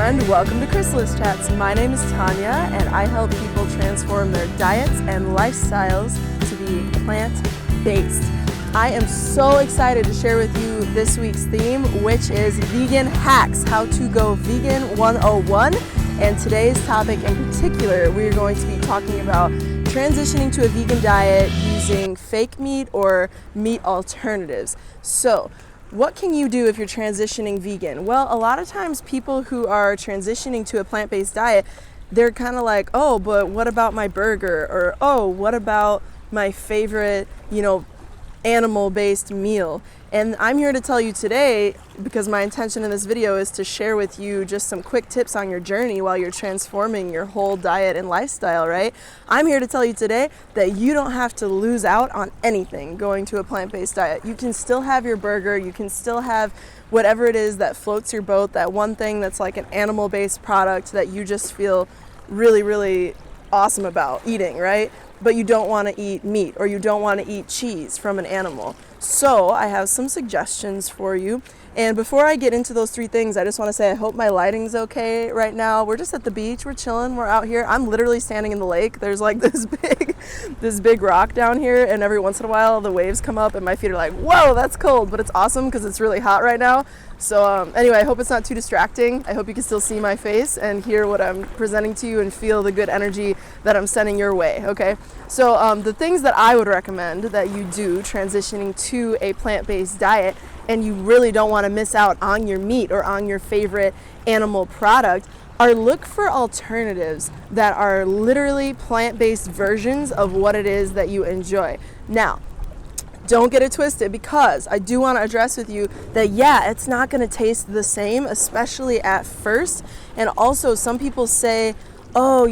and welcome to Chrysalis Chats. My name is Tanya and I help people transform their diets and lifestyles to be plant-based. I am so excited to share with you this week's theme, which is vegan hacks, how to go vegan 101. And today's topic in particular, we're going to be talking about transitioning to a vegan diet using fake meat or meat alternatives. So, what can you do if you're transitioning vegan? Well, a lot of times people who are transitioning to a plant-based diet, they're kind of like, oh, but what about my burger? Or, oh, what about my favorite, animal-based meal? And I'm here to tell you today, because my intention in this video is to share with you just some quick tips on your journey while you're transforming your whole diet and lifestyle, right? I'm here to tell you today that you don't have to lose out on anything going to a plant-based diet. You can still have your burger, you can still have whatever it is that floats your boat, that one thing that's like an animal-based product that you just feel really, really awesome about eating, right? But you don't want to eat meat or you don't want to eat cheese from an animal. So I have some suggestions for you. And before I get into those three things, I just want to say I hope my lighting's okay right now. We're just at the beach, we're chilling, we're out here. I'm literally standing in the lake. There's like this big rock down here, and every once in a while the waves come up and my feet are like, whoa, that's cold, but it's awesome because it's really hot right now. So anyway, I hope it's not too distracting. I hope you can still see my face and hear what I'm presenting to you and feel the good energy that I'm sending your way, okay? So the things that I would recommend that you do transitioning to a plant-based diet, and you really don't want to miss out on your meat or on your favorite animal product, are look for alternatives that are literally plant-based versions of what it is that you enjoy. Now, don't get it twisted, because I do want to address with you that, yeah, it's not going to taste the same, especially at first. And also, some people say, oh,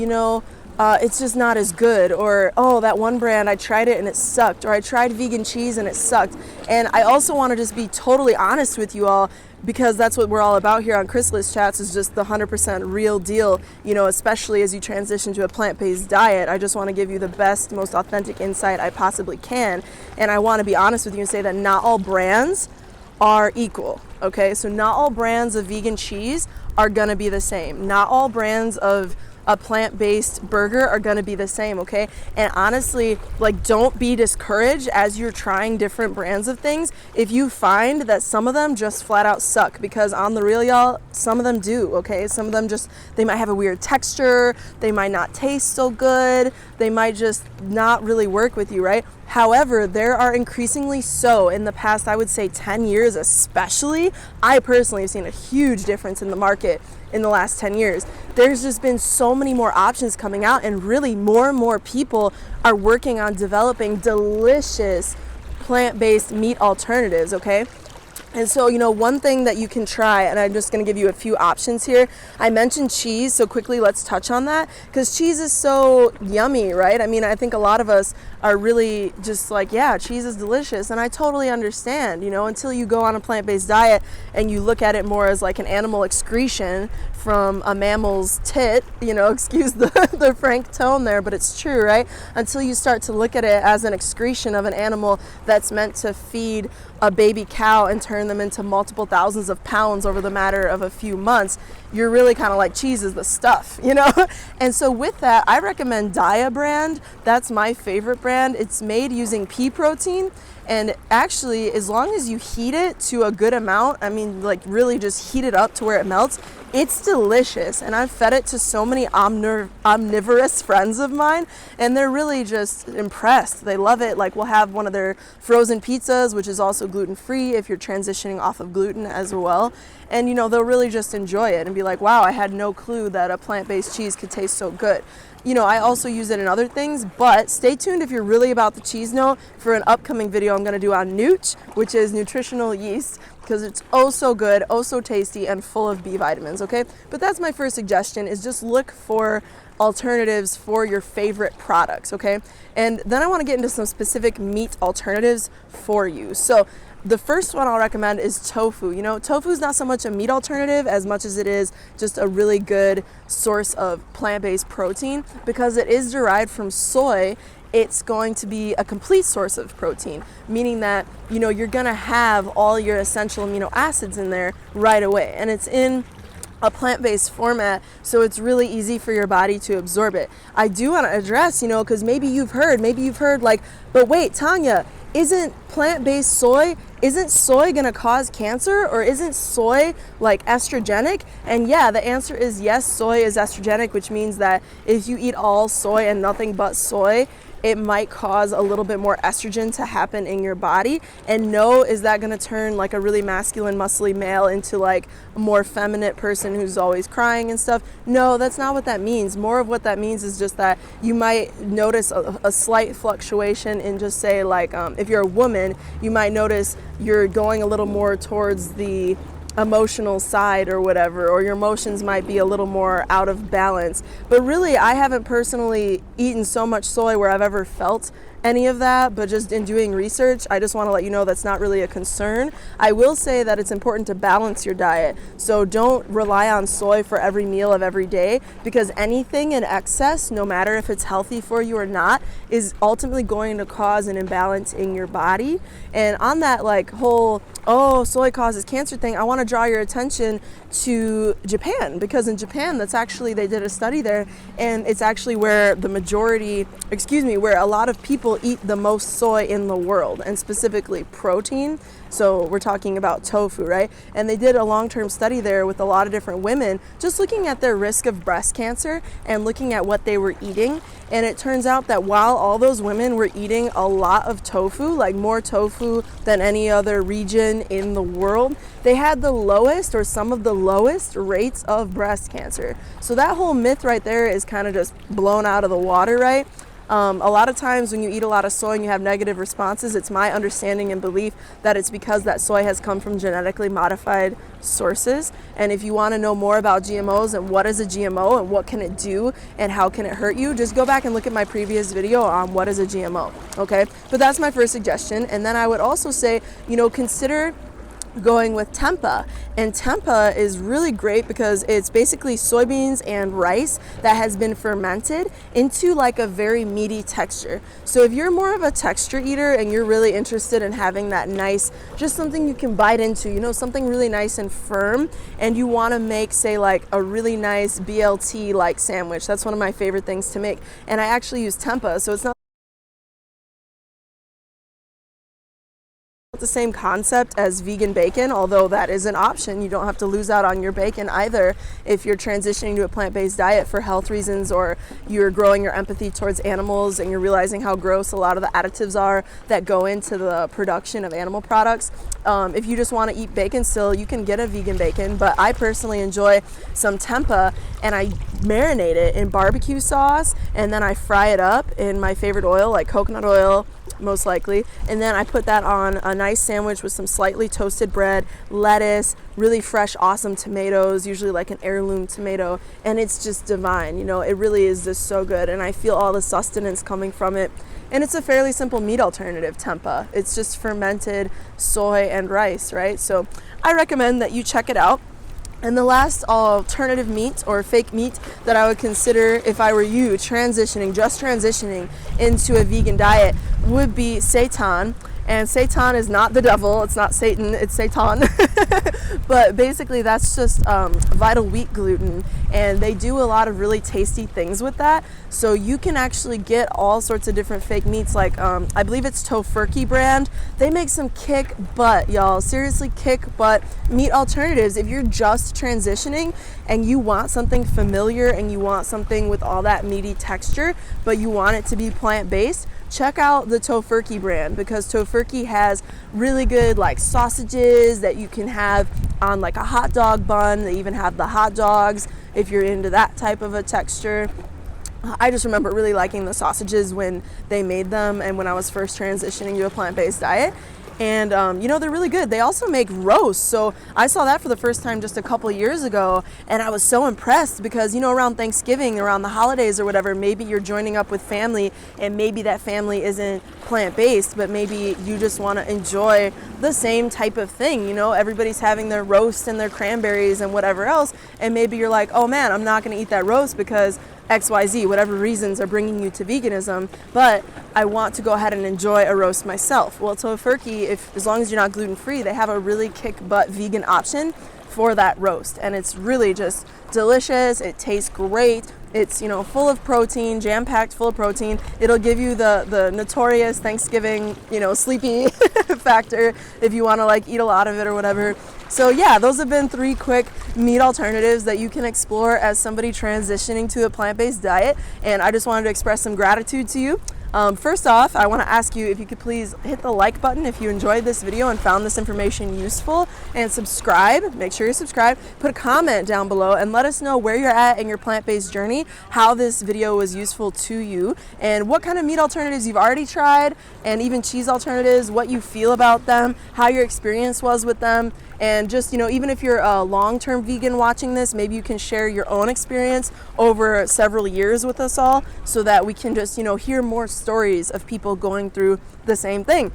it's just not as good, or, oh, that one brand, I tried it and it sucked, or I tried vegan cheese and it sucked. And I also want to just be totally honest with you all, because that's what we're all about here on Chrysalis Chats, is just the 100% real deal, especially as you transition to a plant-based diet. I just want to give you the best, most authentic insight I possibly can. And I want to be honest with you and say that not all brands are equal, okay? So not all brands of vegan cheese are going to be the same. Not all brands of a plant-based burger are going to be the same, okay? And honestly, don't be discouraged as you're trying different brands of things if you find that some of them just flat out suck, because on the real, y'all, some of them do, okay? Some of them they might have a weird texture, they might not taste so good, they might just not really work with you, right? However, there are increasingly so in the past, I would say 10 years especially, I personally have seen a huge difference in the market in the last 10 years. There's just been so many more options coming out, and really more and more people are working on developing delicious plant-based meat alternatives, okay? And so, one thing that you can try, and I'm just going to give you a few options here. I mentioned cheese, so quickly let's touch on that, because cheese is so yummy, right? I mean, I think a lot of us are really just like, yeah, cheese is delicious, and I totally understand, until you go on a plant-based diet and you look at it more as like an animal excretion from a mammal's tit, excuse the frank tone there, but it's true, right? Until you start to look at it as an excretion of an animal that's meant to feed a baby cow and turn them into multiple thousands of pounds over the matter of a few months, you're really kind of like, cheese is the stuff, And so with that, I recommend Dia brand. That's my favorite brand. It's made using pea protein. And actually, as long as you heat it to a good amount, really just heat it up to where it melts, it's delicious. And I've fed it to so many omnivorous friends of mine, and they're really just impressed. They love it. We'll have one of their frozen pizzas, which is also gluten-free if you're transitioning off of gluten as well. And, they'll really just enjoy it and be like, wow, I had no clue that a plant-based cheese could taste so good. I also use it in other things, but stay tuned if you're really about the cheese note for an upcoming video I'm going to do on Nooch, which is nutritional yeast, because it's oh so good, oh so tasty, and full of B vitamins, okay? But that's my first suggestion, is just look for alternatives for your favorite products, okay? And then I want to get into some specific meat alternatives for you. So the first one I'll recommend is tofu. Tofu is not so much a meat alternative as much as it is just a really good source of plant-based protein, because it is derived from soy. It's going to be a complete source of protein, meaning that, you're going to have all your essential amino acids in there right away. And it's in a plant-based format, so it's really easy for your body to absorb it. I do want to address, because maybe you've heard like, but wait, Tanya, isn't soy going to cause cancer, or isn't soy like estrogenic? And yeah, the answer is yes, soy is estrogenic, which means that if you eat all soy and nothing but soy, it might cause a little bit more estrogen to happen in your body. And no, is that going to turn like a really masculine, muscly male into like a more feminine person who's always crying and stuff? No, that's not what that means. More of what that means is just that you might notice a slight fluctuation in, just say like, if you're a woman, you might notice you're going a little more towards the emotional side or whatever, or your emotions might be a little more out of balance. But really, I haven't personally eaten so much soy where I've ever felt any of that, but just in doing research, I just want to let you know that's not really a concern. I will say that it's important to balance your diet, so don't rely on soy for every meal of every day, because anything in excess, no matter if it's healthy for you or not, is ultimately going to cause an imbalance in your body. And on that like whole soy causes cancer thing, I want to draw your attention to Japan, because in Japan, they did a study there, and it's actually where where a lot of people eat the most soy in the world, and specifically protein. So we're talking about tofu, right? And they did a long-term study there with a lot of different women, just looking at their risk of breast cancer and looking at what they were eating. And it turns out that while all those women were eating a lot of tofu, like more tofu than any other region in the world, they had the lowest, or some of the lowest, rates of breast cancer. So that whole myth right there is kind of just blown out of the water, right? A lot of times when you eat a lot of soy and you have negative responses, it's my understanding and belief that it's because that soy has come from genetically modified sources. And if you want to know more about GMOs and what is a GMO and what can it do and how can it hurt you, just go back and look at my previous video on what is a GMO, okay? But that's my first suggestion. And then I would also say, consider going with tempeh. And tempeh is really great because it's basically soybeans and rice that has been fermented into like a very meaty texture. So if you're more of a texture eater and you're really interested in having that nice, just something you can bite into, something really nice and firm, and you want to make, say, like a really nice BLT like sandwich, that's one of my favorite things to make. And I actually use tempeh, so it's not the same concept as vegan bacon, although that is an option. You don't have to lose out on your bacon either if you're transitioning to a plant-based diet for health reasons, or you're growing your empathy towards animals and you're realizing how gross a lot of the additives are that go into the production of animal products. If you just want to eat bacon still, you can get a vegan bacon, but I personally enjoy some tempeh, and I marinate it in barbecue sauce, and then I fry it up in my favorite oil, like coconut oil, most likely, and then I put that on a nice sandwich with some slightly toasted bread, lettuce, really fresh, awesome tomatoes, usually like an heirloom tomato, and it's just divine. It really is just so good, and I feel all the sustenance coming from it. And it's a fairly simple meat alternative, tempeh. It's just fermented soy and rice, right? So I recommend that you check it out. And the last alternative meat or fake meat that I would consider if I were you transitioning into a vegan diet would be seitan. And seitan is not the devil, it's not Satan, it's seitan. But basically that's just vital wheat gluten, and they do a lot of really tasty things with that. So you can actually get all sorts of different fake meats, like I believe it's Tofurkey brand. They make some kick butt, y'all, seriously kick butt meat alternatives. If you're just transitioning and you want something familiar and you want something with all that meaty texture, but you want it to be plant-based, check out the Tofurkey brand, because Tofurkey has really good like sausages that you can have on like a hot dog bun. They even have the hot dogs if you're into that type of a texture. I just remember really liking the sausages when they made them and when I was first transitioning to a plant-based diet. And they're really good. They also make roasts. So I saw that for the first time just a couple years ago, and I was so impressed because, around Thanksgiving, around the holidays or whatever, maybe you're joining up with family, and maybe that family isn't plant-based, but maybe you just want to enjoy the same type of thing. Everybody's having their roast and their cranberries and whatever else, and maybe you're like, oh man, I'm not going to eat that roast because XYZ, whatever reasons are bringing you to veganism, but I want to go ahead and enjoy a roast myself. Well, Tofurkey, as long as you're not gluten-free, they have a really kick-butt vegan option for that roast. And it's really just delicious. It tastes great. It's, you know, full of protein, jam-packed full of protein. It'll give you the notorious Thanksgiving, you know, sleepy factor if you want to like eat a lot of it or whatever. So yeah, those have been 3 quick meat alternatives that you can explore as somebody transitioning to a plant-based diet. And I just wanted to express some gratitude to you. First off, I want to ask you if you could please hit the like button if you enjoyed this video and found this information useful, and subscribe. Make sure you subscribe. Put a comment down below and let us know where you're at in your plant-based journey, how this video was useful to you, and what kind of meat alternatives you've already tried, and even cheese alternatives, what you feel about them, how your experience was with them. And just, you know, even if you're a long-term vegan watching this, maybe you can share your own experience over several years with us all, so that we can just, you know, hear more stories of people going through the same thing.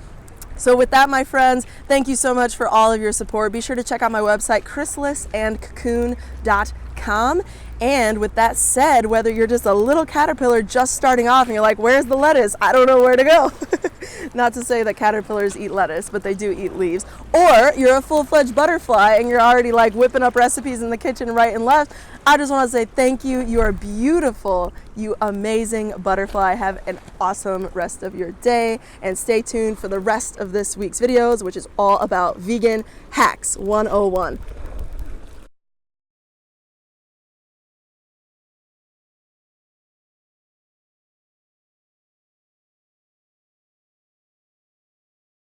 So with that, my friends, thank you so much for all of your support. Be sure to check out my website, chrysalisandcocoon.com. And with that said, whether you're just a little caterpillar just starting off and you're like, where's the lettuce? I don't know where to go. Not to say that caterpillars eat lettuce, but they do eat leaves. Or you're a full-fledged butterfly and you're already like whipping up recipes in the kitchen right and left. I just want to say thank you. You are beautiful, you amazing butterfly. Have an awesome rest of your day, and stay tuned for the rest of this week's videos, which is all about vegan hacks 101.